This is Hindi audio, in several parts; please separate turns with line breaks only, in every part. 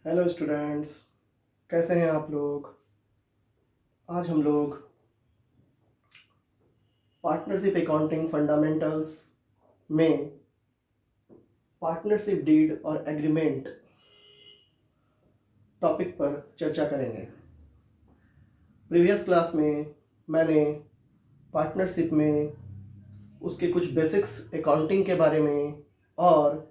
हेलो स्टूडेंट्स, कैसे हैं आप लोग। आज हम लोग पार्टनरशिप अकाउंटिंग फंडामेंटल्स में पार्टनरशिप डीड और एग्रीमेंट टॉपिक पर चर्चा करेंगे। प्रीवियस क्लास में मैंने पार्टनरशिप में उसके कुछ बेसिक्स अकाउंटिंग के बारे में और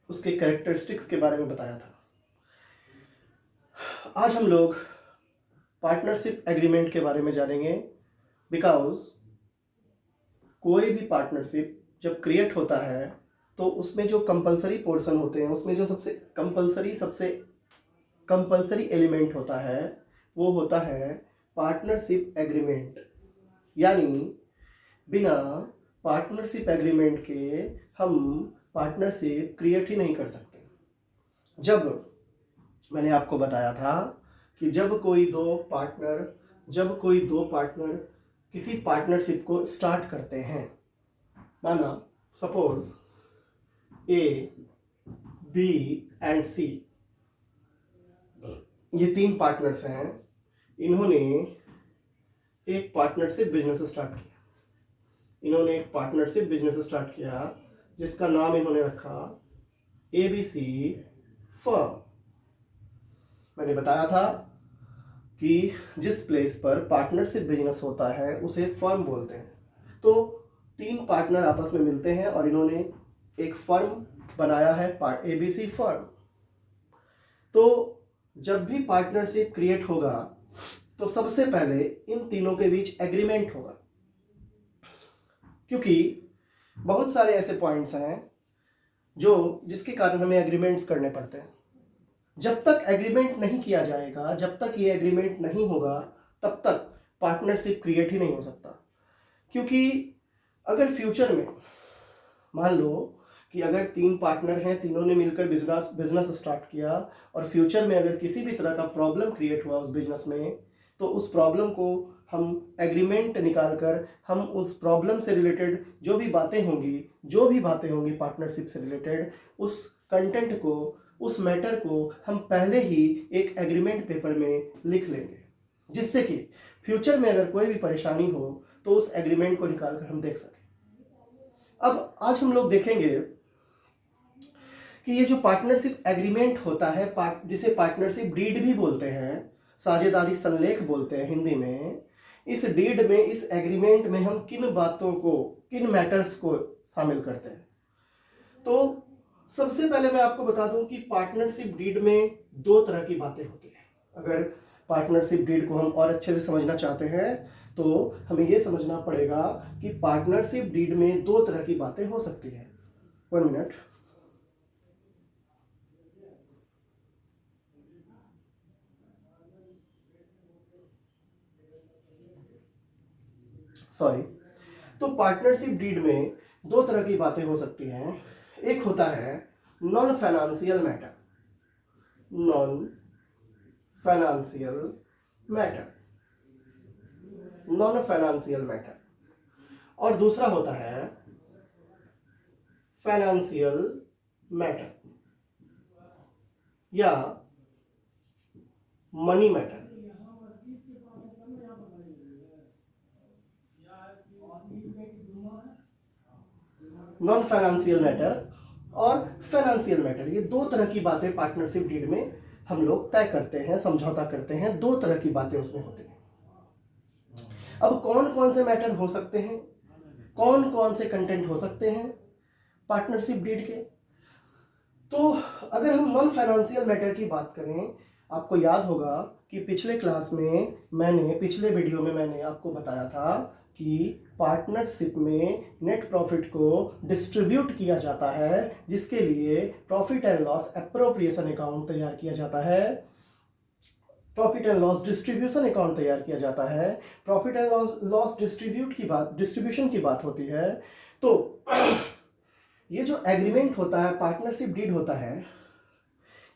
उसके कैरेक्टरिस्टिक्स के बारे में बताया था। आज हम लोग पार्टनरशिप एग्रीमेंट के बारे में जानेंगे, बिकॉज कोई भी पार्टनरशिप जब क्रिएट होता है तो उसमें जो कंपलसरी पोर्शन होते हैं, उसमें जो सबसे कंपलसरी एलिमेंट होता है वो होता है पार्टनरशिप एग्रीमेंट। यानी बिना पार्टनरशिप एग्रीमेंट के हम पार्टनरशिप क्रिएट ही नहीं कर सकते। जब मैंने आपको बताया था कि जब कोई दो पार्टनर किसी पार्टनरशिप को स्टार्ट करते हैं, माना सपोज ए, बी एंड सी, ये तीन पार्टनर्स हैं। इन्होंने एक पार्टनरशिप बिजनेस स्टार्ट किया जिसका नाम इन्होंने रखा ABC फर्म। मैंने बताया था कि जिस प्लेस पर पार्टनरशिप बिजनेस होता है उसे फर्म बोलते हैं। तो तीन पार्टनर आपस में मिलते हैं और इन्होंने एक फर्म बनाया है, ABC फर्म। तो जब भी पार्टनरशिप क्रिएट होगा तो सबसे पहले इन तीनों के बीच एग्रीमेंट होगा, क्योंकि बहुत सारे ऐसे पॉइंट्स हैं जिसके कारण हमें एग्रीमेंट्स करने पड़ते हैं। जब तक एग्रीमेंट नहीं किया जाएगा, जब तक ये एग्रीमेंट नहीं होगा, तब तक पार्टनरशिप क्रिएट ही नहीं हो सकता। क्योंकि अगर फ्यूचर में मान लो कि अगर तीन पार्टनर हैं, तीनों ने मिलकर बिजनेस स्टार्ट किया और फ्यूचर में अगर किसी भी तरह का प्रॉब्लम क्रिएट हुआ उस बिजनेस में, तो उस प्रॉब्लम को हम एग्रीमेंट निकाल कर हम उस प्रॉब्लम से रिलेटेड जो भी बातें होंगी पार्टनरशिप से रिलेटेड, उस कंटेंट को, उस मैटर को हम पहले ही एक एग्रीमेंट पेपर में लिख लेंगे, जिससे कि फ्यूचर में अगर कोई भी परेशानी हो तो उस एग्रीमेंट को निकाल कर हम देख सकें। अब आज हम लोग देखेंगे कि ये जो पार्टनरशिप एग्रीमेंट होता है, जिसे पार्टनरशिप डीड भी बोलते हैं, साझेदारी संलेख बोलते हैं हिंदी में, इस डीड में, इस एग्रीमेंट में हम किन मैटर्स को शामिल करते हैं। तो सबसे पहले मैं आपको बता दूं कि पार्टनरशिप डीड में दो तरह की बातें होती हैं। अगर पार्टनरशिप डीड को हम और अच्छे से समझना चाहते हैं तो हमें यह समझना पड़ेगा कि पार्टनरशिप डीड में दो तरह की बातें हो सकती हैं। 1 मिनट। सॉरी। तो पार्टनरशिप डीड में दो तरह की बातें हो सकती हैं। एक होता है नॉन फाइनेंशियल मैटर, और दूसरा होता है फाइनेंशियल मैटर या money matter. Non financial matter और फाइनेंशियल मैटर, ये दो तरह की बातें पार्टनरशिप डीड में हम लोग तय करते हैं, समझौता करते हैं। दो तरह की बातें उसमें होती हैं। अब कौन कौन से मैटर हो सकते हैं, कौन कौन से कंटेंट हो सकते हैं पार्टनरशिप डीड के? तो अगर हम नॉन फाइनेंशियल मैटर की बात करें, आपको याद होगा कि पिछले वीडियो में मैंने आपको बताया था कि पार्टनरशिप में नेट प्रॉफिट को डिस्ट्रीब्यूट किया जाता है, जिसके लिए profit and loss appropriation account तैयार किया जाता है, profit and loss distribution account तैयार किया जाता है। प्रॉफिट एंड लॉस डिस्ट्रीब्यूशन की बात होती है। तो ये जो एग्रीमेंट होता है, पार्टनरशिप डीड होता है,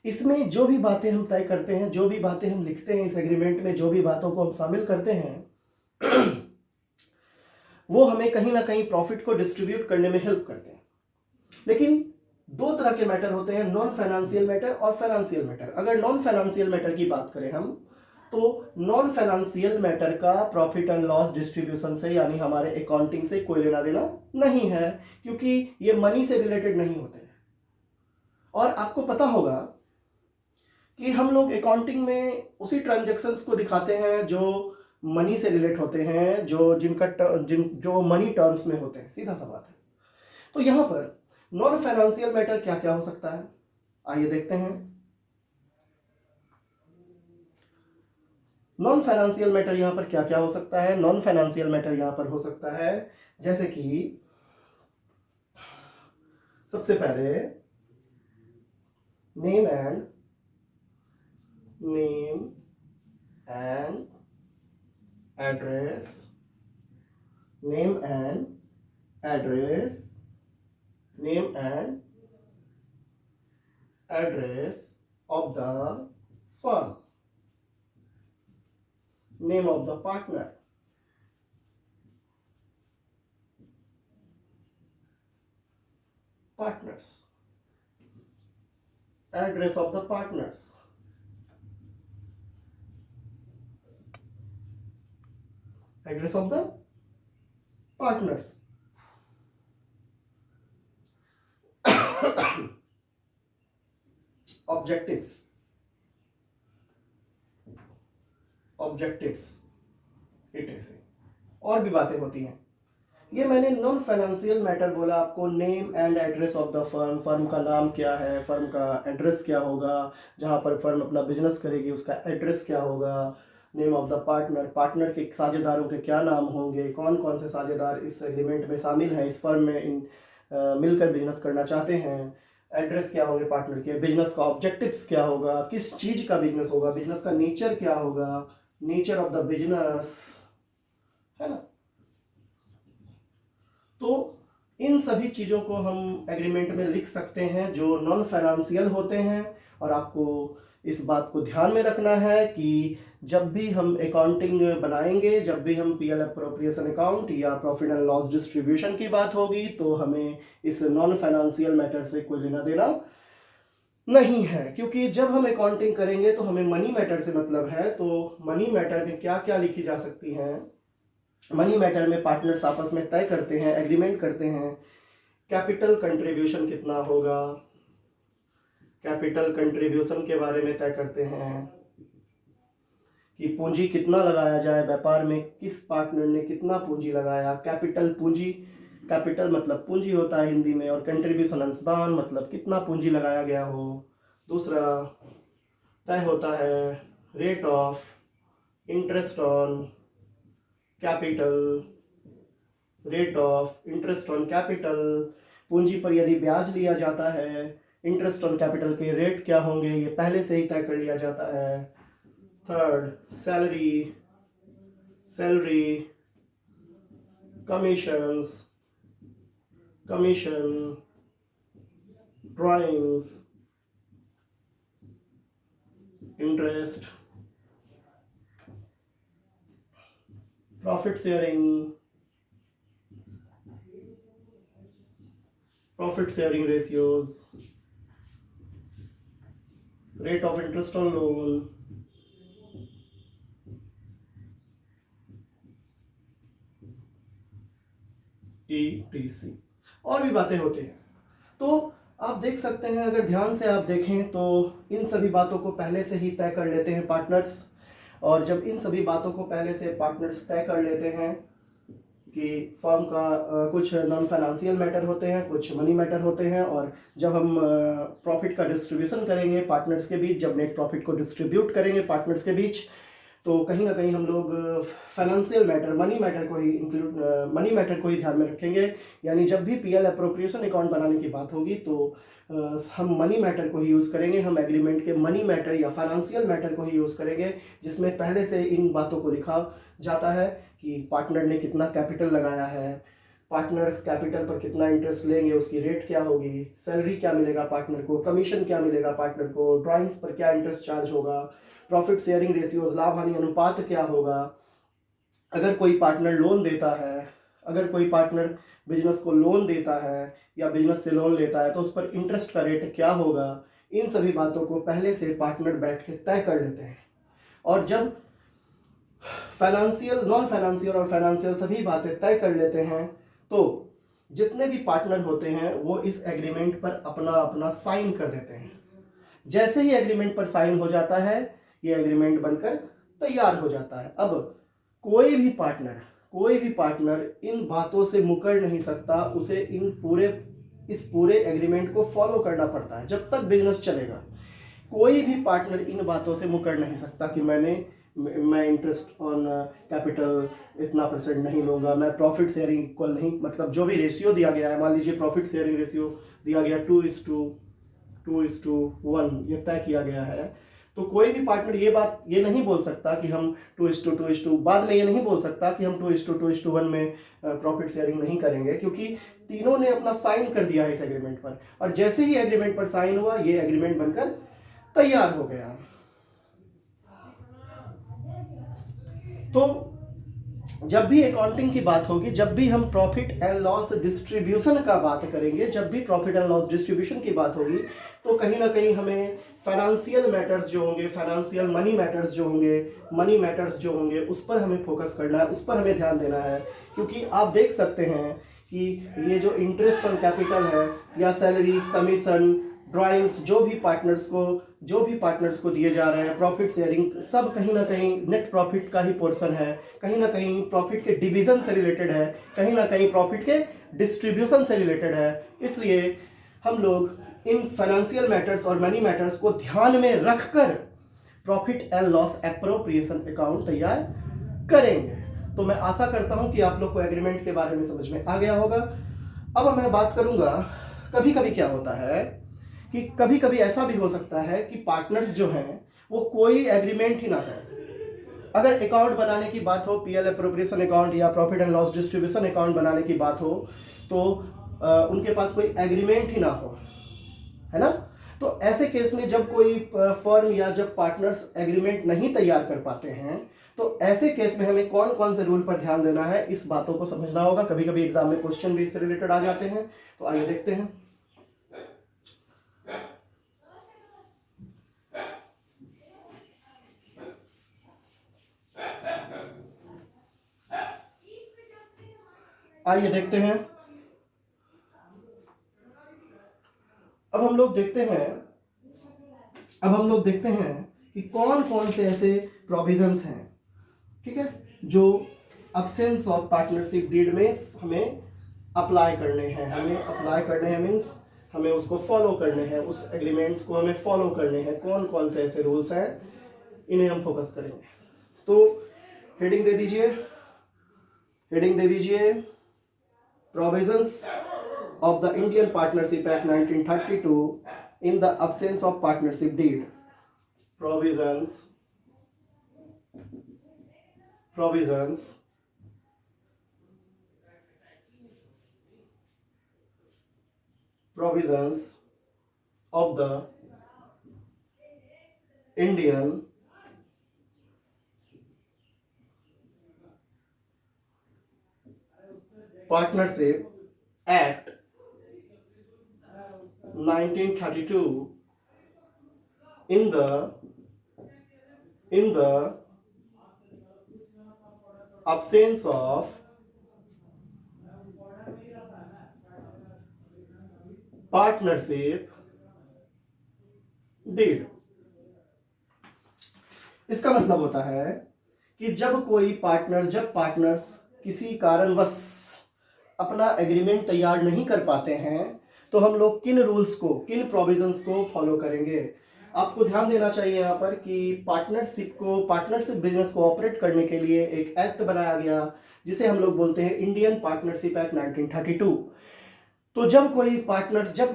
इसमें जो भी बातें हम तय करते हैं, जो भी बातें हम लिखते हैं इस एग्रीमेंट में, जो भी बातों को हम शामिल करते हैं वो हमें कहीं ना कहीं प्रॉफिट को डिस्ट्रीब्यूट करने में हेल्प करते हैं। लेकिन दो तरह के मैटर होते हैं, नॉन फाइनेंशियल मैटर और फाइनेंशियल मैटर। अगर नॉन फाइनेंशियल मैटर की बात करें हम, तो नॉन फाइनेंशियल मैटर का प्रॉफिट एंड लॉस डिस्ट्रीब्यूशन से यानी हमारे अकाउंटिंग से कोई लेना देना नहीं है, क्योंकि ये मनी से रिलेटेड नहीं होते। और आपको पता होगा कि हम लोग अकाउंटिंग में उसी ट्रांजैक्शंस को दिखाते हैं जो मनी से रिलेट होते हैं, जो मनी टर्म्स में होते हैं, सीधा सा बात है। तो यहां पर नॉन फाइनेंशियल मैटर क्या क्या हो सकता है, आइए देखते हैं। नॉन फाइनेंशियल मैटर यहां पर क्या क्या हो सकता है। नॉन फाइनेंशियल मैटर यहां पर हो सकता है जैसे कि सबसे पहले name and address, name and address, name and address of the firm, name of the partners, address of the partners, address of the partners, objectives etc। और भी बातें होती हैं। ये मैंने नॉन फाइनेंशियल मैटर बोला आपको, name and address of the firm, firm का नाम क्या है, फर्म का एड्रेस क्या होगा, जहाँ पर फर्म अपना बिजनेस करेगी उसका एड्रेस क्या होगा, name of the partner, partner के साझेदारों के क्या नाम होंगे, कौन कौन से साझेदार इस एग्रीमेंट में शामिल हैं, इस फर्म में मिलकर बिजनेस करना चाहते हैं, एड्रेस क्या होंगे पार्टनर के, बिजनेस का ऑब्जेक्टिव्स क्या होगा, किस चीज़ का बिजनेस होगा, बिजनेस का नेचर क्या होगा, नेचर ऑफ द बिजनेस, है ना। तो इन सभी चीज़ों को हम एग्रीमेंट में लिख सकते हैं जो नॉन फाइनेंशियल होते हैं। और आपको इस बात को ध्यान में रखना है कि जब भी हम अकाउंटिंग बनाएंगे, जब भी हम पीएल अप्रोप्रिएशन अकाउंट या प्रॉफिट एंड लॉस डिस्ट्रीब्यूशन की बात होगी, तो हमें इस नॉन फाइनेंशियल मैटर से कोई लेना देना नहीं है। क्योंकि जब हम अकाउंटिंग करेंगे तो हमें मनी मैटर से मतलब है। तो मनी मैटर में क्या क्या लिखी जा सकती हैं, मनी मैटर में पार्टनर्स आपस में तय करते हैं, एग्रीमेंट करते हैं, कैपिटल कंट्रीब्यूशन कितना होगा, कैपिटल कंट्रीब्यूशन के बारे में तय करते हैं कि पूंजी कितना लगाया जाए, व्यापार में किस पार्टनर ने कितना पूंजी लगाया, कैपिटल पूंजी, कैपिटल मतलब पूंजी होता है हिंदी में, और कंट्रीब्यूशन अंशदान मतलब कितना पूंजी लगाया गया हो। दूसरा तय होता है rate of interest on capital, rate of interest on capital, पूंजी पर यदि ब्याज लिया जाता है, इंटरेस्ट ऑन कैपिटल के रेट क्या होंगे, ये पहले से ही तय कर लिया जाता है। Third salary, commission, drawings, interest, profit sharing ratios, rate of interest on loan, etc। और भी बातें होती हैं। तो आप देख सकते हैं, अगर ध्यान से आप देखें तो इन सभी बातों को पहले से ही तय कर लेते हैं पार्टनर्स। और जब इन सभी बातों को पहले से पार्टनर्स तय कर लेते हैं कि फर्म का कुछ नॉन फाइनेंशियल मैटर होते हैं, कुछ मनी मैटर होते हैं, और जब हम प्रॉफिट का डिस्ट्रीब्यूशन करेंगे पार्टनर्स के बीच, जब नेट प्रॉफिट को डिस्ट्रीब्यूट करेंगे पार्टनर्स के बीच, तो कहीं ना कहीं हम लोग फाइनेंशियल मैटर, मनी मैटर को ही ध्यान में रखेंगे। यानी जब भी पीएल अप्रोप्रिएशन अकाउंट बनाने की बात होगी तो हम मनी मैटर को ही यूज़ करेंगे, हम एग्रीमेंट के मनी मैटर या फाइनेंशियल मैटर को ही यूज़ करेंगे, जिसमें पहले से इन बातों को लिखा जाता है कि पार्टनर ने कितना कैपिटल लगाया है, पार्टनर कैपिटल पर कितना इंटरेस्ट लेंगे, उसकी रेट क्या होगी, सैलरी क्या मिलेगा पार्टनर को, कमीशन क्या मिलेगा पार्टनर को, ड्राइंग्स पर क्या इंटरेस्ट चार्ज होगा, प्रॉफिट शेयरिंग रेशियोज, लाभ हानि अनुपात क्या होगा, अगर कोई पार्टनर लोन देता है, अगर कोई पार्टनर बिजनेस को लोन देता है या बिजनेस से लोन लेता है तो उस पर इंटरेस्ट का रेट क्या होगा, इन सभी बातों को पहले से पार्टनर बैठ के तय कर लेते हैं। और जब फाइनेंशियल, नॉन फाइनेंशियल और फाइनेंशियल सभी बातें तय कर लेते हैं तो जितने भी पार्टनर होते हैं वो इस एग्रीमेंट पर अपना अपना साइन कर देते हैं। जैसे ही एग्रीमेंट पर साइन हो जाता है ये एग्रीमेंट बनकर तैयार हो जाता है। अब कोई भी पार्टनर इन बातों से मुकर नहीं सकता, उसे इस पूरे एग्रीमेंट को फॉलो करना पड़ता है। जब तक बिजनेस चलेगा कोई भी पार्टनर इन बातों से मुकर नहीं सकता कि मैं इंटरेस्ट ऑन कैपिटल इतना % नहीं लूँगा, मैं प्रॉफिट शेयरिंग इक्वल नहीं, मतलब जो भी रेशियो दिया गया है, मान लीजिए प्रॉफिट शेयरिंग रेशियो दिया गया 2:1 ये तय किया गया है, तो कोई भी पार्टनर ये नहीं बोल सकता कि हम 2:2 बाद में ये नहीं बोल सकता कि हम 2:2:1 में प्रॉफिट शेयरिंग नहीं करेंगे, क्योंकि तीनों ने अपना साइन कर दिया है इस एग्रीमेंट पर। और जैसे ही एग्रीमेंट पर साइन हुआ ये एग्रीमेंट बनकर तैयार हो गया। तो जब भी अकाउंटिंग की बात होगी, जब भी हम प्रॉफिट एंड लॉस डिस्ट्रीब्यूशन का बात करेंगे, जब भी प्रॉफिट एंड लॉस डिस्ट्रीब्यूशन की बात होगी तो कहीं ना कहीं हमें फाइनेंशियल मैटर्स जो होंगे, फाइनेंशियल मनी मैटर्स जो होंगे उस पर हमें फोकस करना है, उस पर हमें ध्यान देना है। क्योंकि आप देख सकते हैं कि ये जो इंटरेस्ट ऑन कैपिटल है या सैलरी, कमीशन, ड्राइंग्स जो भी पार्टनर्स को दिए जा रहे हैं, प्रॉफिट शेयरिंग, सब कहीं ना कहीं नेट प्रॉफिट का ही पोर्शन है, कहीं ना कहीं प्रॉफिट के डिवीजन से रिलेटेड है, कहीं ना कहीं प्रॉफिट के डिस्ट्रीब्यूशन से रिलेटेड है। इसलिए हम लोग इन फाइनेंशियल मैटर्स और मनी मैटर्स को ध्यान में रखकर profit and loss appropriation account तैयार करेंगे। तो मैं आशा करता हूं कि आप लोग को एग्रीमेंट के बारे में समझ में आ गया होगा। अब मैं बात करूंगा, कभी कभी क्या होता है कि कभी कभी ऐसा भी हो सकता है कि पार्टनर्स जो हैं वो कोई एग्रीमेंट ही ना करें। अगर अकाउंट बनाने की बात हो, पीएल एप्रोप्रिएशन अकाउंट या profit and loss distribution account बनाने की बात हो, तो उनके पास कोई एग्रीमेंट ही ना हो, है ना। तो ऐसे केस में जब कोई फर्म या जब पार्टनर्स एग्रीमेंट नहीं तैयार कर पाते हैं तो ऐसे केस में हमें कौन कौन से रूल पर ध्यान देना है, इस बातों को समझना होगा। कभी कभी एग्जाम में क्वेश्चन भी इससे रिलेटेड आ जाते हैं, तो आइए देखते हैं। आइए देखते हैं। अब हम लोग देखते हैं कि कौन कौन से ऐसे प्रोविजंस हैं, ठीक है, जो एब्सेंस ऑफ पार्टनरशिप डीड में हमें अप्लाई करने हैं मीन्स हमें उसको फॉलो करने हैं, उस एग्रीमेंट्स को हमें फॉलो करने हैं। कौन कौन से ऐसे रूल्स हैं, इन्हें हम फोकस करेंगे। तो हेडिंग दे दीजिए Provisions of the Indian Partnership Act 1932 in the absence of partnership deed. Provisions of the Indian Partnership Act 1932 in the absence of partnership deed। इसका मतलब होता है कि जब पार्टनर्स किसी कारणवश अपना एग्रीमेंट तैयार नहीं कर पाते हैं तो हम लोग किन प्रोविजंस को फॉलो करेंगे। आपको ध्यान देना चाहिए यहाँ पर कि पार्टनरशिप बिजनेस को ऑपरेट करने के लिए एक एक्ट बनाया गया जिसे हम लोग बोलते हैं इंडियन पार्टनरशिप एक्ट 1932। तो जब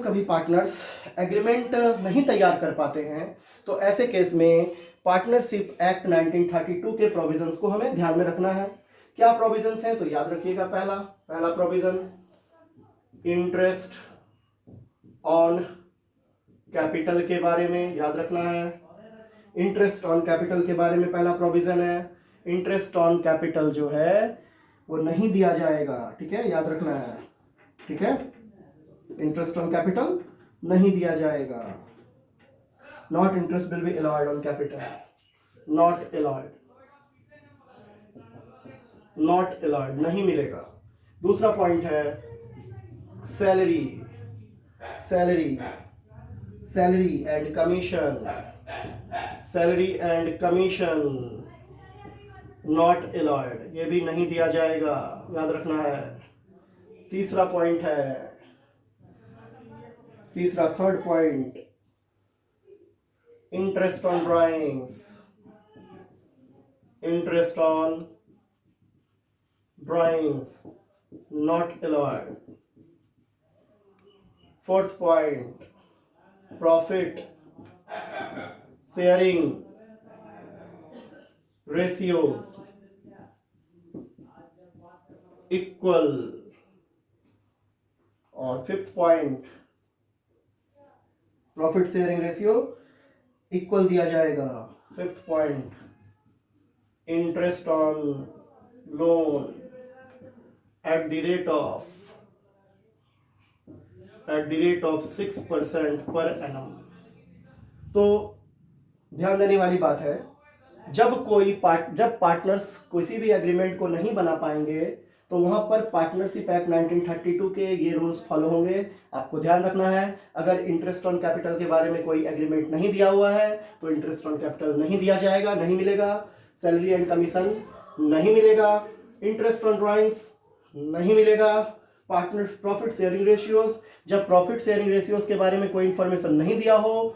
कभी पार्टनर्स एग्रीमेंट नहीं तैयार कर पाते हैं तो ऐसे केस में पार्टनरशिप एक्ट 1932 के प्रोविजंस को हमें ध्यान में रखना है। क्या प्रोविजंस हैं, तो याद रखिएगा। पहला प्रोविजन इंटरेस्ट ऑन कैपिटल के बारे में याद रखना है। इंटरेस्ट ऑन कैपिटल के बारे में पहला प्रोविजन है। इंटरेस्ट ऑन कैपिटल जो है वो नहीं दिया जाएगा, ठीक है, याद रखना है, ठीक है। इंटरेस्ट ऑन कैपिटल नहीं दिया जाएगा, not interest will be allowed on capital, not allowed, not allowed, नहीं मिलेगा। दूसरा पॉइंट है salary, salary, salary and commission, salary and commission not allowed, ये भी नहीं दिया जाएगा, याद रखना है। तीसरा पॉइंट है, तीसरा third point, interest on drawings, interest on drawings not allowed. Fourth point, profit sharing ratios equal। और fifth point, profit sharing ratio equal दिया जाएगा। Fifth point, interest on loan at the rate of 6% per annum. तो ध्यान देने वाली बात है, जब पार्टनर्स किसी भी एग्रीमेंट को नहीं बना पाएंगे तो वहां पर पार्टनरशिप एक्ट 1932 के ये रूल्स फॉलो होंगे। आपको ध्यान रखना है, अगर इंटरेस्ट ऑन कैपिटल के बारे में कोई एग्रीमेंट नहीं दिया हुआ है तो इंटरेस्ट ऑन कैपिटल नहीं दिया जाएगा, नहीं मिलेगा। सैलरी एंड कमीशन नहीं मिलेगा, इंटरेस्ट ऑन ड्राइंग्स नहीं मिलेगा, पार्टनर प्रॉफिट शेयरिंग रेशियोज, जब प्रॉफिट शेयरिंग रेशियोज के बारे में कोई इंफॉर्मेशन नहीं दिया हो,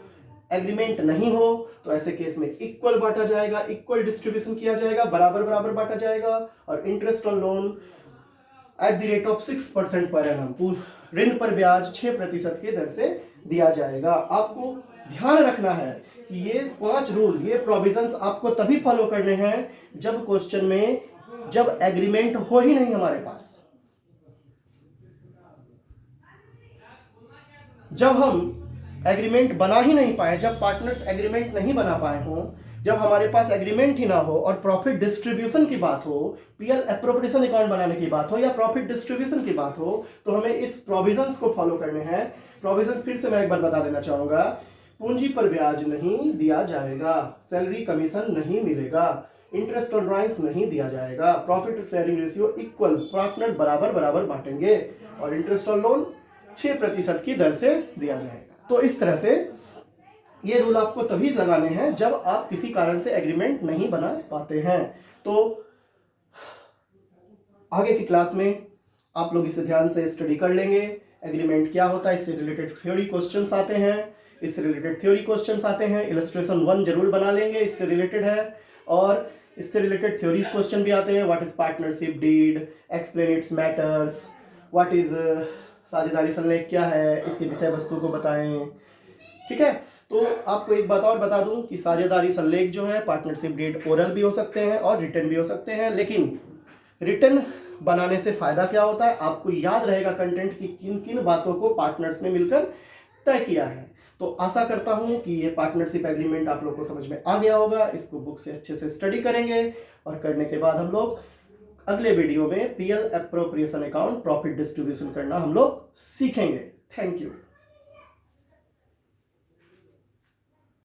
एग्रीमेंट नहीं हो, तो ऐसे केस में इक्वल बांटा जाएगा, इक्वल डिस्ट्रीब्यूशन किया जाएगा, बराबर बराबर बांटा जाएगा। और interest on loan at the rate of 6% per annum, ऋण पर ब्याज 6% की दर से दिया जाएगा। आपको ध्यान रखना है कि ये 5 रूल, ये प्रोविजंस आपको तभी फॉलो करने हैं जब क्वेश्चन में जब एग्रीमेंट हो ही नहीं हमारे पास। जब हम एग्रीमेंट बना ही नहीं पाए, जब पार्टनर्स एग्रीमेंट नहीं बना पाए हों, जब हमारे पास एग्रीमेंट ही ना हो और प्रॉफिट डिस्ट्रीब्यूशन की बात हो, पीएल एप्रोप्रिएशन अकाउंट बनाने की बात हो या प्रॉफिट डिस्ट्रीब्यूशन की बात हो, तो हमें इस प्रोविजंस को फॉलो करने हैं। प्रोविजंस फिर से मैं एक बार बता देना चाहूंगा, पूंजी पर ब्याज नहीं दिया जाएगा, सैलरी कमीशन नहीं मिलेगा, इंटरेस्ट ऑन ड्राइंग्स नहीं दिया जाएगा, profit sharing ratio equal, partner बराबर बराबर बांटेंगे, और इंटरेस्ट ऑन लोन 6% की दर से दिया जाएगा। तो इस तरह से ये रूल आपको तभी लगाने हैं जब आप किसी कारण से एग्रीमेंट नहीं बना पाते हैं। तो आगे की क्लास में आप लोग इसे ध्यान से स्टडी कर लेंगे, एग्रीमेंट क्या होता है, इससे रिलेटेड थ्योरी क्वेश्चंस आते हैं, इससे रिलेटेड थ्योरी क्वेश्चंस आते हैं, इलस्ट्रेशन 1 जरूर बना लेंगे, इससे रिलेटेड है। और इससे रिलेटेड थ्योरीज क्वेश्चन भी आते हैं, what is partnership deed, explain its matters, what is साझेदारी संलेख क्या है, इसके विषय वस्तु को बताएं, ठीक है। तो आपको एक बात और बता दूं कि साझेदारी संलेख जो है, पार्टनरशिप डीड ओरल भी हो सकते हैं और रिटन भी हो सकते हैं, लेकिन रिटन बनाने से फायदा क्या होता है, आपको याद रहेगा कंटेंट की किन किन बातों को पार्टनर्स ने मिलकर तय किया है। तो आशा करता हूं कि ये पार्टनरशिप एग्रीमेंट आप लोग को समझ में आ गया होगा। इसको बुक से अच्छे से स्टडी करेंगे और करने के बाद हम लोग अगले वीडियो में PL appropriation account profit distribution करना हम लोग सीखेंगे। Thank you.